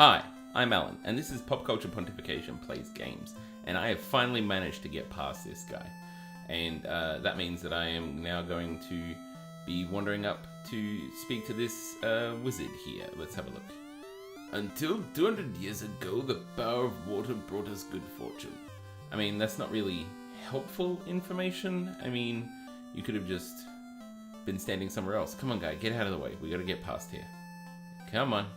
Hi, I'm Alan, and this is Popculture Pontification Plays Games, and I have finally managed to get past this guy. And that means that I am now going to be wandering up to speak to this wizard here. Let's have a look. Until 200 years ago, the power of water brought us good fortune. I mean, that's not really helpful information. I mean, you could have just been standing somewhere else. Come on, guy, get out of the way. We gotta get past here. Come on.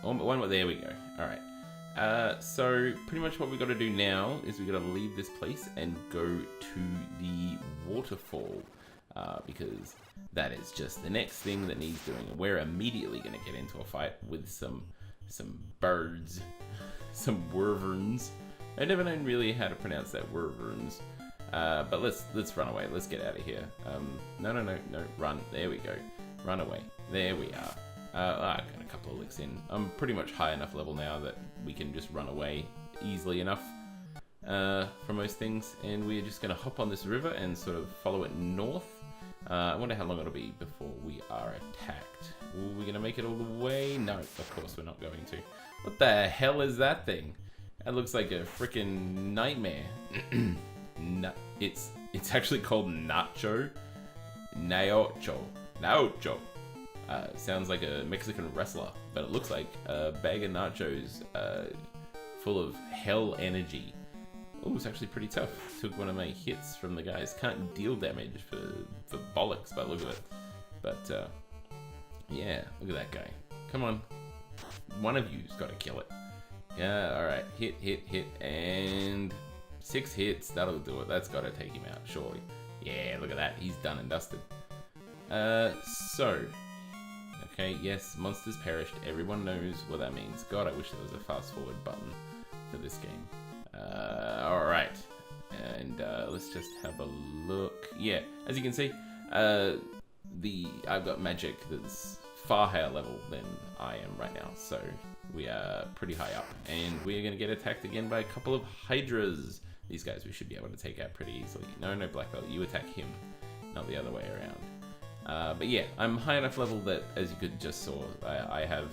Oh, one more. There we go. Alright. So, pretty much what we gotta do now is we gotta leave this place and go to the waterfall. Because that is just the next thing that needs doing. We're immediately gonna get into a fight with some birds. Some wyverns. I never known really how to pronounce that, wyverns. But let's run away. Let's get out of here. No, run. There we go. Run away. There we are. I got a couple of licks in. I'm pretty much high enough level now that we can just run away easily enough for most things. And we're just going to hop on this river and sort of follow it north. I wonder how long it'll be before we are attacked. Are we going to make it all the way? No, of course we're not going to. What the hell is that thing? That looks like a freaking nightmare. It's actually called Nacho. Naocho. Sounds like a Mexican wrestler, but it looks like a bag of nachos full of hell energy. Oh, it's actually pretty tough. Took one of my hits from the guys. Can't deal damage for bollocks, but look at it. But yeah, look at that guy. Come on. One of you's got to kill it. Yeah, alright. Hit, and 6 hits. That'll do it. That's got to take him out, surely. Yeah, look at that. He's done and dusted. Okay, yes, monsters perished. Everyone knows what that means. God, I wish there was a fast forward button for this game. Alright. And let's just have a look. Yeah, as you can see, I've got magic that's far higher level than I am right now. So we are pretty high up. And we're going to get attacked again by a couple of hydras. These guys we should be able to take out pretty easily. No, black belt. You attack him, not the other way around. But yeah, I'm high enough level that, as you could just saw, I have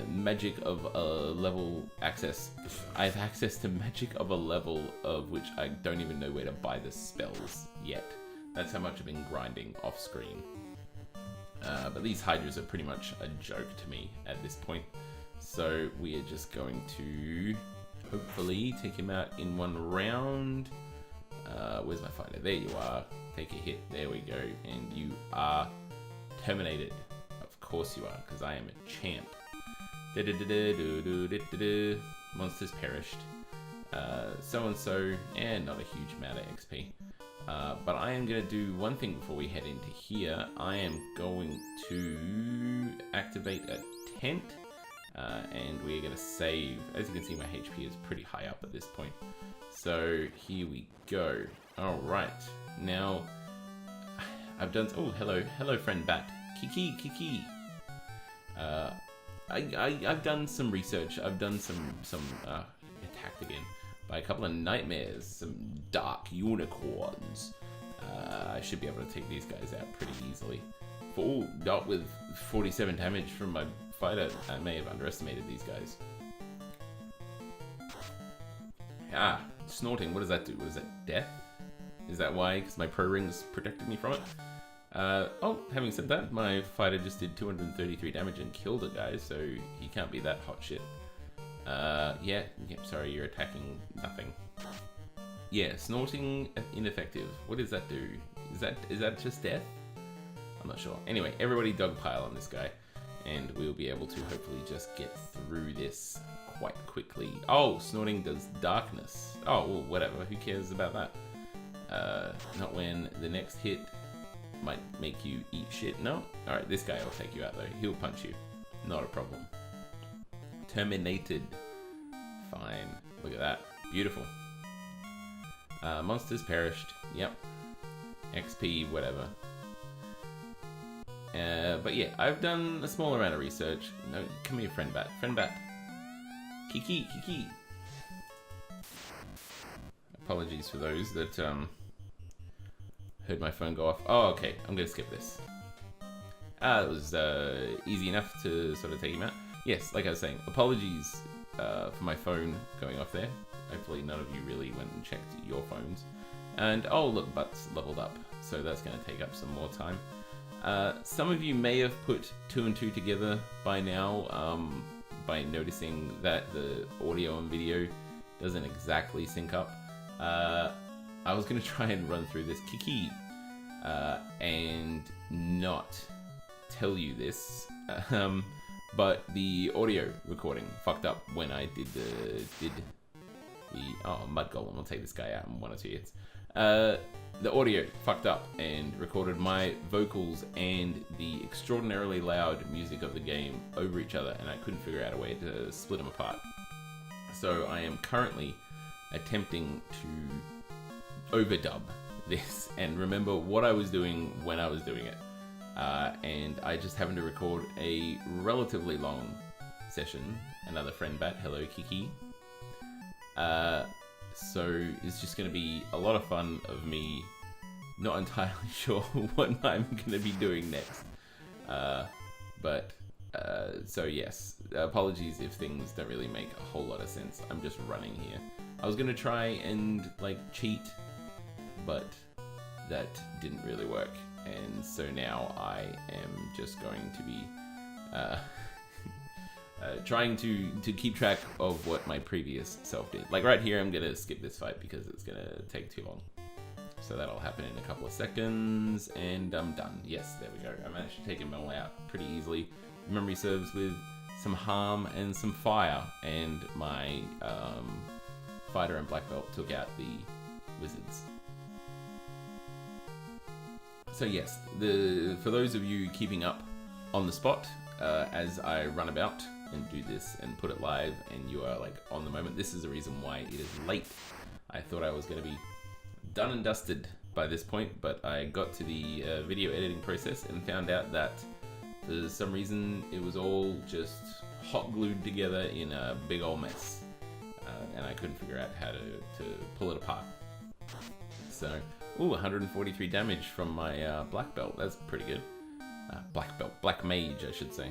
magic of a level access. I have access to magic of a level of which I don't even know where to buy the spells yet. That's how much I've been grinding off screen. But these hydras are pretty much a joke to me at this point. So we are just going to hopefully take him out in one round. Where's my fighter? There you are. Take a hit. There we go. And you are terminated. Of course you are, because I am a champ. Monsters perished. So-and-so, and not a huge amount of XP. But I am going to do one thing before we head into here. I am going to activate a tent. And we're going to save. As you can see, my HP is pretty high up at this point. So here we go. Alright. Now, I've done... Oh, hello friend Bat. Kiki. I've done some research. I've done some attacked again by a couple of nightmares, some dark unicorns. I should be able to take these guys out pretty easily. Not with 47 damage from my fighter. I may have underestimated these guys. Snorting. What does that do? What is that? Death? Is that why? Because my pro rings protected me from it? Having said that, my fighter just did 233 damage and killed a guy, so he can't be that hot shit. Yeah, sorry, you're attacking nothing. Yeah, snorting ineffective. What does that do? Is that just death? I'm not sure. Anyway, everybody dogpile on this guy, and we'll be able to hopefully just get through this quite quickly. Oh, snorting does darkness. Oh, well, whatever. Who cares about that? Not when the next hit might make you eat shit. No? Alright, this guy will take you out though. He'll punch you. Not a problem. Terminated. Fine. Look at that. Beautiful. Monsters perished. Yep. XP, whatever. But yeah, I've done a small amount of research. No, come here, friend Bat. Friend Bat. Kiki. Apologies for those that heard my phone go off. Oh, okay. I'm going to skip this. It was easy enough to sort of take him out. yes, like I was saying, apologies for my phone going off there. Hopefully none of you really went and checked your phones. And oh look, Butts leveled up, so that's going to take up some more time. Some of you may have put 2 and 2 together by now, by noticing that the audio and video doesn't exactly sync up. I was going to try and run through this Kiki and not tell you this, but the audio recording fucked up when I did the Mud Golem. I'll take this guy out in 1 or 2 hits. The audio fucked up and recorded my vocals and the extraordinarily loud music of the game over each other, and I couldn't figure out a way to split them apart. So I am currently attempting to overdub this and remember what I was doing when I was doing it. And I just happened to record a relatively long session. Another friend bat, hello Kiki. So it's just going to be a lot of fun of me not entirely sure what I'm going to be doing next. So yes, apologies if things don't really make a whole lot of sense. I'm just running here. I was going to try and cheat, but that didn't really work. And so now I am just going to be trying to keep track of what my previous self did. Like right here, I'm going to skip this fight because it's going to take too long. So that'll happen in a couple of seconds, and I'm done. Yes, there we go. I managed to take him all out pretty easily. Memory serves with some harm and some fire, and my fighter and black belt took out the wizards. So yes, for those of you keeping up on the spot, as I run about and do this and put it live, and you are on the moment, this is the reason why it is late. I thought I was going to be done and dusted by this point, but I got to the video editing process and found out that for some reason it was all just hot glued together in a big old mess, and I couldn't figure out how to pull it apart. So, 143 damage from my black belt. That's pretty good. Black mage, I should say.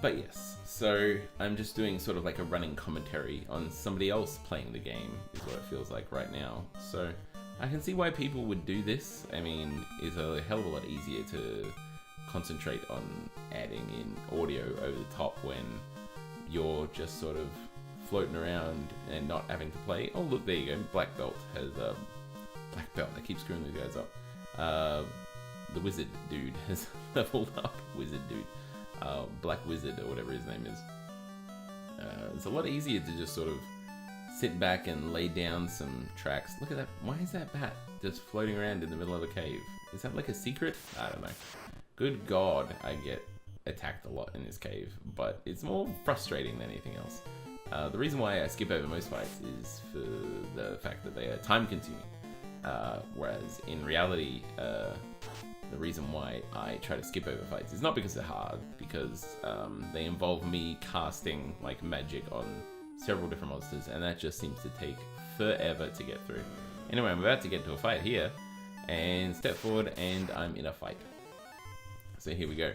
But yes, so I'm just doing sort of like a running commentary on somebody else playing the game, is what it feels like right now. So I can see why people would do this. I mean, it's a hell of a lot easier to concentrate on adding in audio over the top when you're just sort of floating around and not having to play. Oh look, there you go. Black belt has black belt. I keep screwing these guys up. The wizard dude has leveled up. Wizard dude. Black Wizard or whatever his name is. It's a lot easier to just sort of sit back and lay down some tracks. Look at that. Why is that bat just floating around in the middle of a cave? Is that like a secret? I don't know. Good God, I get attacked a lot in this cave, but it's more frustrating than anything else. The reason why I skip over most fights is for the fact that they are time consuming. Whereas in reality, the reason why I try to skip over fights is not because they're hard, because they involve me casting magic on several different monsters, and that just seems to take forever to get through. Anyway, I'm about to get to a fight here, and step forward, and I'm in a fight. So here we go.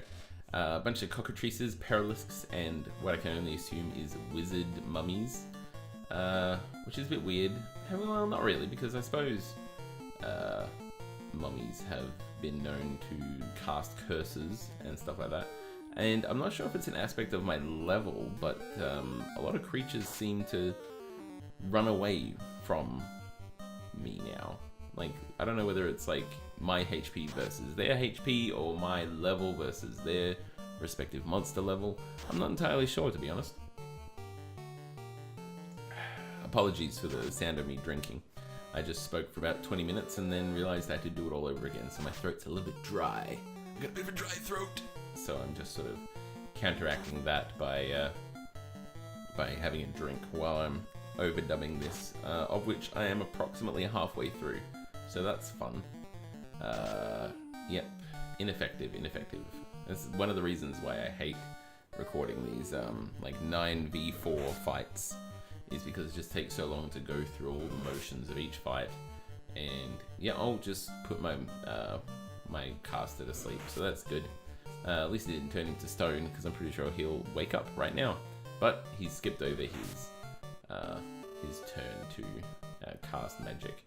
A bunch of cockatrices, perilisks, and what I can only assume is wizard mummies, which is a bit weird. Well, not really, because I suppose mummies have been known to cast curses and stuff like that. And I'm not sure if it's an aspect of my level, but a lot of creatures seem to run away from me now. I don't know whether it's my HP versus their HP or my level versus their respective monster level. I'm not entirely sure, to be honest. Apologies for the sound of me drinking. I just spoke for about 20 minutes and then realized I had to do it all over again, so my throat's a little bit dry. I've got a bit of a dry throat. So I'm just sort of counteracting that by having a drink while I'm overdubbing this, of which I am approximately halfway through. So that's fun. Yep, ineffective. That's one of the reasons why I hate recording these 9v4 fights, is because it just takes so long to go through all the motions of each fight. And yeah, I'll just put my my caster to sleep, so that's good. At least he didn't turn into stone, because I'm pretty sure he'll wake up right now. But he skipped over his turn to cast magic.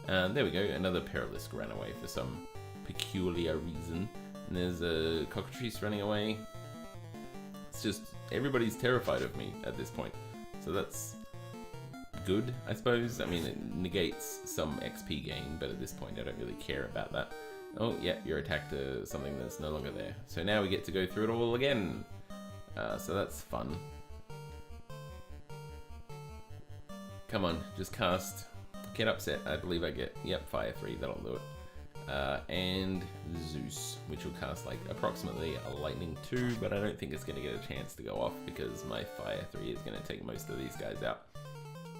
There we go, another Perilisk ran away for some peculiar reason. And there's a cockatrice running away. It's just, everybody's terrified of me at this point. So that's good, I suppose. I mean, it negates some XP gain, but at this point I don't really care about that. Oh, yeah, you're attacked to something that's no longer there. So now we get to go through it all again. So that's fun. Come on, just cast. Get upset. I believe I get, yep, Fire 3, that'll do it. And Zeus, which will cast like approximately a Lightning 2, but I don't think it's going to get a chance to go off because my Fire 3 is going to take most of these guys out.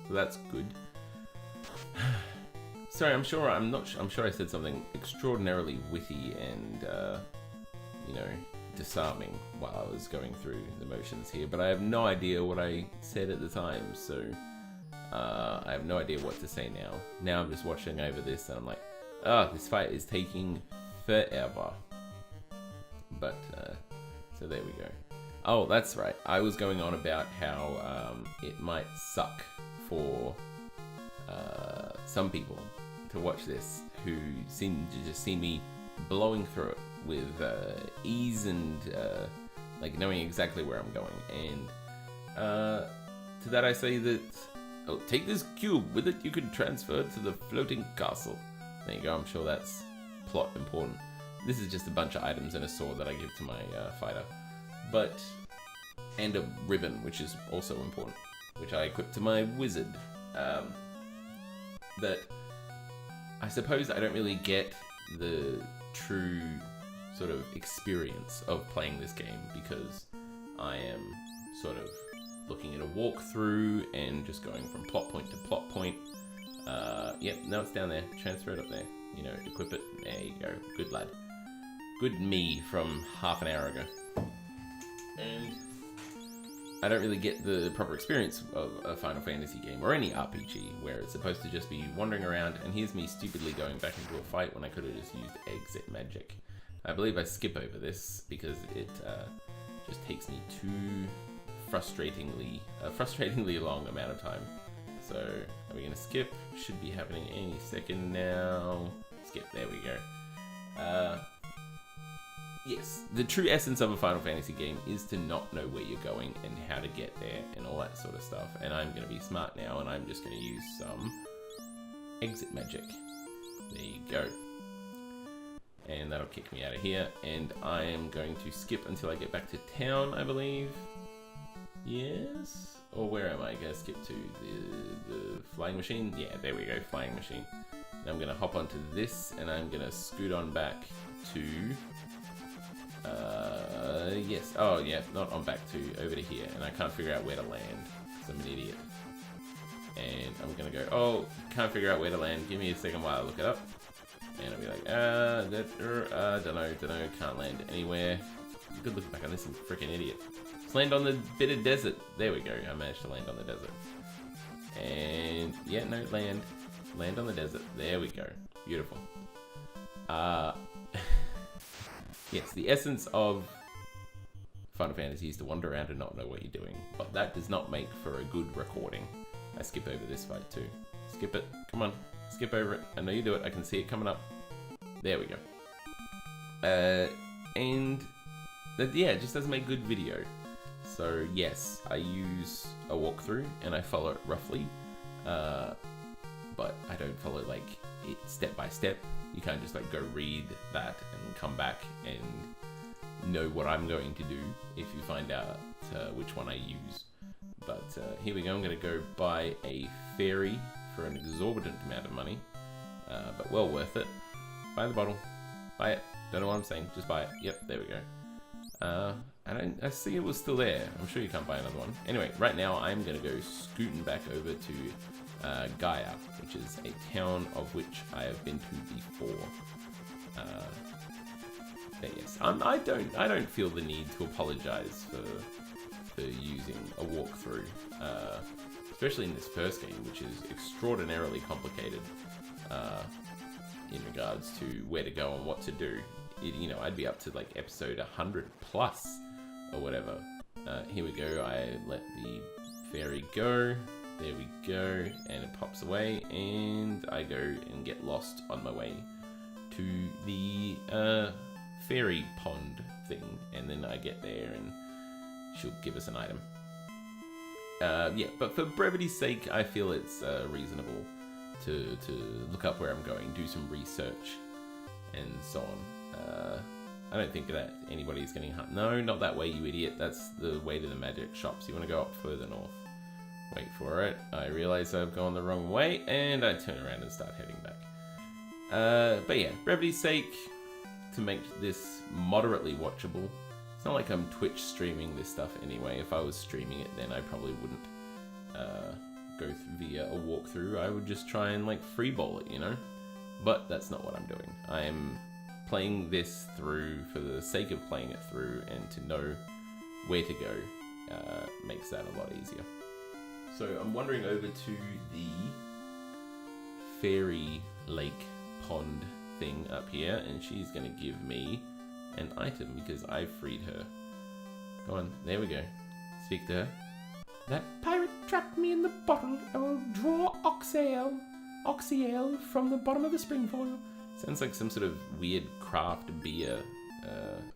So that's good. Sorry, I'm sure I said something extraordinarily witty and you know, disarming while I was going through the motions here, but I have no idea what I said at the time, so I have no idea what to say now. Now I'm just watching over this and I'm like, oh, this fight is taking forever. But, so there we go. Oh, that's right. I was going on about how it might suck for some people to watch this who seem to just see me blowing through it with ease and like knowing exactly where I'm going. And to that I say that, oh, take this cube. With it you can transfer to the floating castle. There you go, I'm sure that's plot important. This is just a bunch of items and a sword that I give to my fighter. But, and a ribbon, which is also important, which I equip to my wizard. But I suppose I don't really get the true sort of experience of playing this game because I am sort of looking at a walkthrough and just going from plot point to plot point. Yep, no, it's down there. Transfer it up there. You know, equip it. There you go. Good lad. Good me from half an hour ago. And I don't really get the proper experience of a Final Fantasy game or any RPG where it's supposed to just be wandering around, and here's me stupidly going back into a fight when I could have just used exit magic. I believe I skip over this because it just takes me too frustratingly long amount of time. So, are we going to skip? Should be happening any second now. Skip, there we go. Yes, the true essence of a Final Fantasy game is to not know where you're going and how to get there and all that sort of stuff. And I'm going to be smart now and I'm just going to use some exit magic. There you go. And that'll kick me out of here. And I am going to skip until I get back to town, I believe. Yes? Or where am I going to skip to? The flying machine? Yeah, there we go, flying machine. And I'm going to hop onto this and I'm going to scoot on back to... yes. Oh, yeah, not on back to, over to here. And I can't figure out where to land. So I'm an idiot. And I'm going to go, oh, can't figure out where to land. Give me a second while I look it up. And I'll be like, don't know, can't land anywhere. Good looking back on this, I'm a freaking idiot. Let's land on the bit of desert. There we go, I managed to land on the desert. And, yeah, no, land on the desert. There we go, beautiful. Yes, the essence of Final Fantasy is to wander around and not know what you're doing, but that does not make for a good recording. I skip over this fight too. Skip it, come on, skip over it. I know you do it, I can see it coming up. There we go. And that, yeah, it just doesn't make good video. So yes, I use a walkthrough and I follow it roughly, but I don't follow like it step by step. You can't just like go read that and come back and know what I'm going to do if you find out which one I use. But here we go, I'm going to go buy a fairy for an exorbitant amount of money, but well worth it. Buy the bottle, buy it, don't know what I'm saying, just buy it. Yep, there we go. I see it was still there. I'm sure you can't buy another one. Anyway, right now I'm going to go scooting back over to Gaia, which is a town of which I have been to before. But yes, I don't feel the need to apologize for using a walkthrough, especially in this first game, which is extraordinarily complicated in regards to where to go and what to do. I'd be up to like episode 100 plus or whatever. Here we go. I let the fairy go. There we go, and it pops away, and I go and get lost on my way to the fairy pond thing, and then I get there and she'll give us an item. But for brevity's sake, I feel it's reasonable to look up where I'm going, do some research, and so on. I don't think that anybody's getting hunt. No, not that way, you idiot. That's the way to the magic shops. You want to go up further north. Wait for it. I realize I've gone the wrong way, and I turn around and start heading back. But yeah, brevity's sake, to make this moderately watchable. It's not like I'm Twitch streaming this stuff anyway. If I was streaming it, then I probably wouldn't go via a walkthrough. I would just try and like freeball it, But that's not what I'm doing. I'm playing this through for the sake of playing it through, and to know where to go makes that a lot easier. So I'm wandering over to the fairy lake pond thing up here, and she's going to give me an item because I freed her. Go on, there we go. Speak to her. That pirate trapped me in the bottle. I will draw oxale from the bottom of the spring for you. Sounds like some sort of weird craft beer.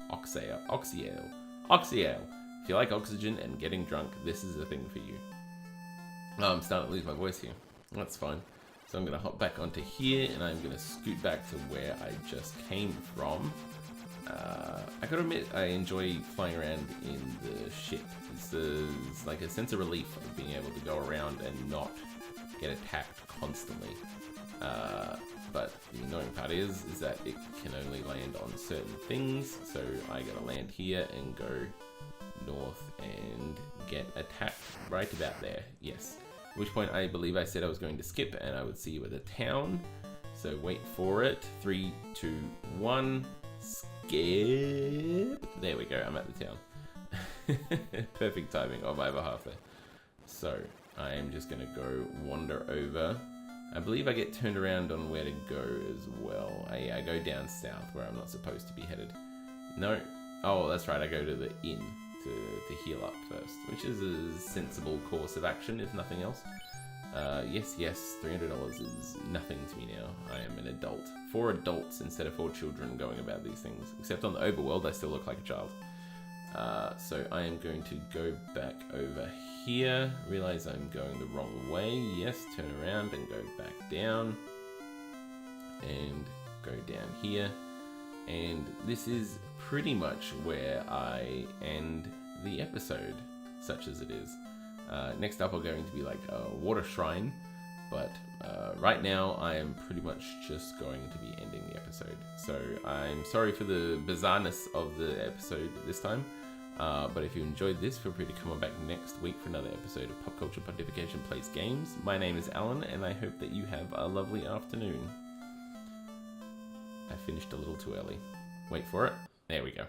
Oxale. If you like oxygen and getting drunk, this is the thing for you. Oh, I'm starting to lose my voice here. That's fine. So I'm going to hop back onto here, and I'm going to scoot back to where I just came from. I gotta admit, I enjoy flying around in the ship. It's like a sense of relief of being able to go around and not get attacked constantly. But the annoying part is that it can only land on certain things, so I gotta land here and go north and get attacked right about there. Yes. At which point I believe I said I was going to skip and I would see you at the town. So wait for it. 3, 2, 1. Skip. There we go. I'm at the town. Perfect timing on my behalf there. So I am just going to go wander over. I believe I get turned around on where to go as well. I go down south where I'm not supposed to be headed. No. Oh, that's right. I go to the inn to heal up first, which is a sensible course of action, if nothing else. Yes, $300 is nothing to me now. I am an adult. 4 adults instead of 4 children going about these things. Except on the overworld, I still look like a child. So I am going to go back over here. Realize I'm going the wrong way. Yes, turn around and go back down. And go down here. And this is pretty much where I end the episode, such as it is. Next up are going to be like a water shrine, but right now I am pretty much just going to be ending the episode. So I'm sorry for the bizarreness of the episode this time, but if you enjoyed this, feel free to come on back next week for another episode of Popculture Pontification Plays Games. My name is Alan, and I hope that you have a lovely afternoon. I finished a little too early. Wait for it. There we go.